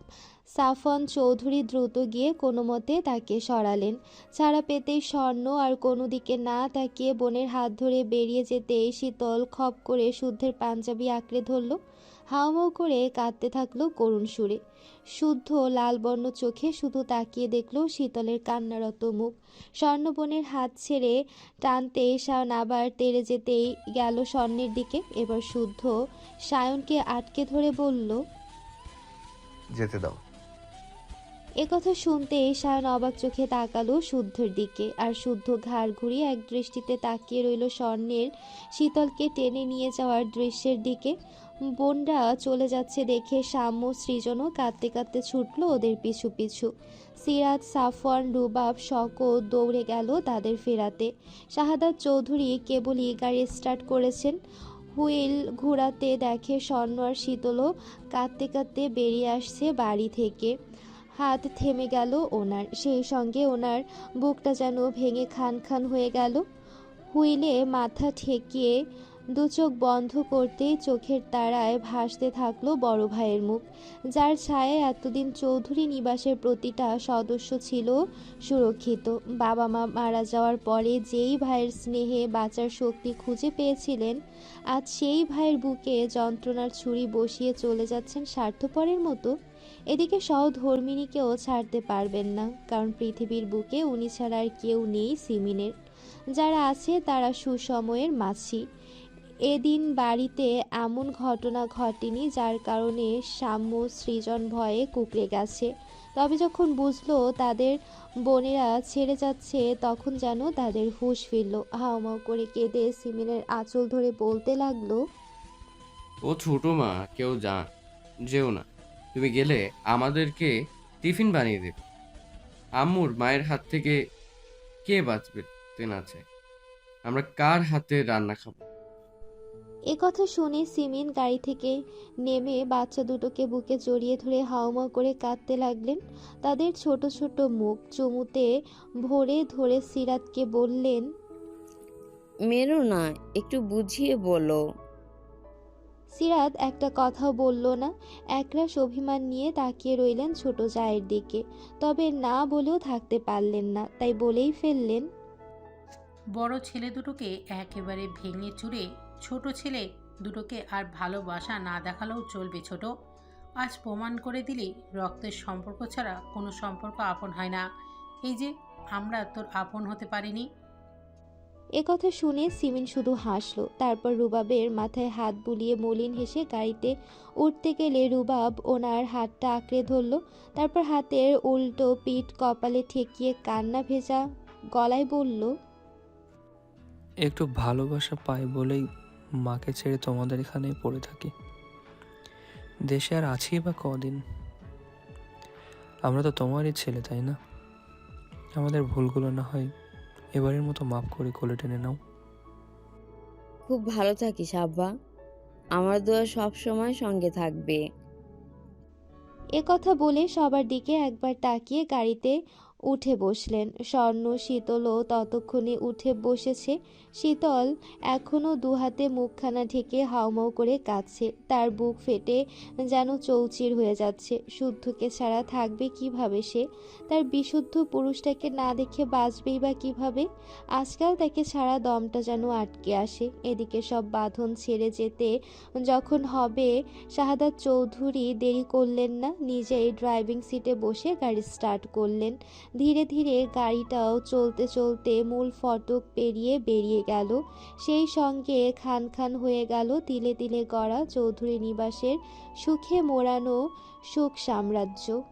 [SPEAKER 4] সাফন চৌধুরী দ্রুত গিয়ে কোনো মতে তাকে সরালেন। ছাড়া পেতেই স্বর্ণ আর কোনো দিকে না তাকিয়ে বোনের হাত ধরে বেরিয়ে যেতেই শীতল খপ করে শুদ্ধের পাঞ্জাবি আঁকড়ে ধরল। হাউমাউ করে কাঁদতে থাকলো করুণ সুরে। শুদ্ধ লালবর্ণ চোখে শুধু তাকিয়ে দেখল শীতলের কান্নারত মুখ। স্বর্ণ বোনের হাত ছেড়ে টানতে সায়ন আবার তেড়ে যেতেই গেল স্বর্ণের দিকে। এবার শুদ্ধ সায়নকে আটকে ধরে বলল।
[SPEAKER 3] যেতে দাও।
[SPEAKER 4] একথা শুনতেই সায়ন অবাক চোখে তাকালো শুদ্ধর দিকে। আর শুদ্ধ ঘাড় ঘুরিয়ে এক দৃষ্টিতে তাকিয়ে রইল স্বর্ণের শীতলকে টেনে নিয়ে যাওয়ার দৃশ্যের দিকে। বোনরা চলে যাচ্ছে দেখে সাম্য সৃজনও কাঁদতে কাঁদতে ছুটল ওদের পিছু পিছু। সিরাত, সাফওয়ান, রুবাব, শকত দৌড়ে গেল তাদের ফেরাতে। শাহাদাত চৌধুরী কেবলই গাড়ি স্টার্ট করেছেন। হুইল ঘোরাতে দেখে স্বর্ণ আর শীতলও কাঁদতে কাঁদতে বেরিয়ে আসছে বাড়ি থেকে। হাত থেমে গেল ওনার, সেই সঙ্গে ওনার বুকটা যেন ভেঙে খান খান হয়ে গেল। হুইলে মাথা ঠেকিয়ে দু চোখ বন্ধ করতেই চোখের তারায় ভাসতে থাকলো বড় ভাইয়ের মুখ, যার ছায়ায় এতদিন চৌধুরী নিবাসের প্রতিটা সদস্য ছিল সুরক্ষিত। বাবা মা মারা যাওয়ার পরে যেই ভাইয়ের স্নেহে বাঁচার শক্তি খুঁজে পেয়েছিলেন, আজ সেই ভাইয়ের বুকে যন্ত্রণার ছুরি বসিয়ে চলে যাচ্ছেন স্বার্থপরের মতো। এদিকে সহধর্মিণীকেও ছাড়তে পারবেন না, কারণ পৃথিবীর বুকে উনি ছাড়া আর কেউ নেই সিমিনের। যারা আছে তারা সুসময়ের মাছি। এদিন বাড়িতে এমন ঘটনা ঘটেনি যার কারণে সাম্য সৃজন ভয়ে কুঁকড়ে গেছে। তবে যখন বুঝলো তাদের বোনেরা ছেড়ে যাচ্ছে তখন যেন তাদের হুঁশ ফিরল। হাউমাউ করে কেঁদে সিমিনের আঁচল ধরে বলতে লাগলো।
[SPEAKER 5] ও ছোট মা, কেউ যেও না। তুমি গেলে আমাদেরকে টিফিন বানিয়ে দেবে। আম্মুর মায়ের হাত থেকে কে বাঁচবে তেনাছে? আমরা কার হাতে রান্না খাবো?
[SPEAKER 4] এ কথা শুনে সিমিন গাড়ি থেকে নেমে বাচ্চা দুটোকে বুকে জড়িয়ে ধরে হাউমাউ করে কাঁদতে লাগলেন। তাদের ছোট ছোট মুখ চুমুতে ভরে ধরে সিরাতকে বললেন।
[SPEAKER 7] মেরো না, একটু বুঝিয়ে বলো।
[SPEAKER 4] সিরাত একটা কথাও বলল না। একরাশ অভিমান নিয়ে তাকিয়ে রইলেন ছোট জায়ের দিকে। তবে না বলেও থাকতে পারলেন না, তাই বলেই ফেললেন।
[SPEAKER 9] বড় ছেলে দুটোকে একেবারে ভেঙে চুরে ছোট ছেলে দুটোকে আর ভালোবাসা না দেখালেও চলবে। ছোট, আজ প্রমাণ করে দিলি রক্তের সম্পর্ক ছাড়া কোনো সম্পর্ক আপন হয় না। এই যে আমরা তোর আপন হতে পারিনি।
[SPEAKER 4] একথা শুনে সিমিন শুধু হাসল। তারপর রুবাবের মাথায় হাত বুলিয়ে মলিন হেসে গাড়িতে উঠতে গেলে রুবাব ওনার হাতটা আঁকড়ে ধরল। তারপর হাতের উল্টো পিঠ কপালে ঠেকিয়ে কান্না ভেজা গলায় বলল।
[SPEAKER 13] একটু ভালোবাসা পাই বলেই মাকে ছেড়ে তোমাদের এখানেই পড়ে থাকি। দেশে আর আছি বা কদিন? আমরা তো তোমারই ছেলে, তাই না? আমাদের ভুলগুলো না হয় এবারের মতো মাফ করে কোলে টেনে নাও।
[SPEAKER 7] খুব ভালো থাকিস আব্বা, আমার দোয়া সব সময় সঙ্গে থাকবে।
[SPEAKER 4] কথা বলে সবার দিকে একবার তাকিয়ে গাড়িতে উঠে বসলেন। স্বর্ণ শীতলও ততক্ষণে উঠে বসেছে। শীতল এখনও দুহাতে মুখখানা ঢেকে হাউমাউ করে কাঁদছে। তার বুক ফেটে যেন চৌচির হয়ে যাচ্ছে। শুদ্ধকে ছাড়া থাকবে কিভাবে সে? তার বিশুদ্ধ পুরুষটাকে না দেখে বাঁচবেই বা কিভাবে? আজকাল তাকে ছাড়া দমটা যেন আটকে আসে। এদিকে সব বাঁধন ছেড়ে যেতে যখন হবে, শাহাদাত চৌধুরী দেরি করলেন না। নিজেই ড্রাইভিং সিটে বসে গাড়ি স্টার্ট করলেন। ধীরে ধীরে গাড়িটাও চলতে চলতে মূল ফটক পেরিয়ে বেরিয়ে গেল। সেই সঙ্গে খান খান হয়ে গেল তিলে তিলে গড়া চৌধুরী নিবাসের সুখে মোড়ানো সুখ সাম্রাজ্য।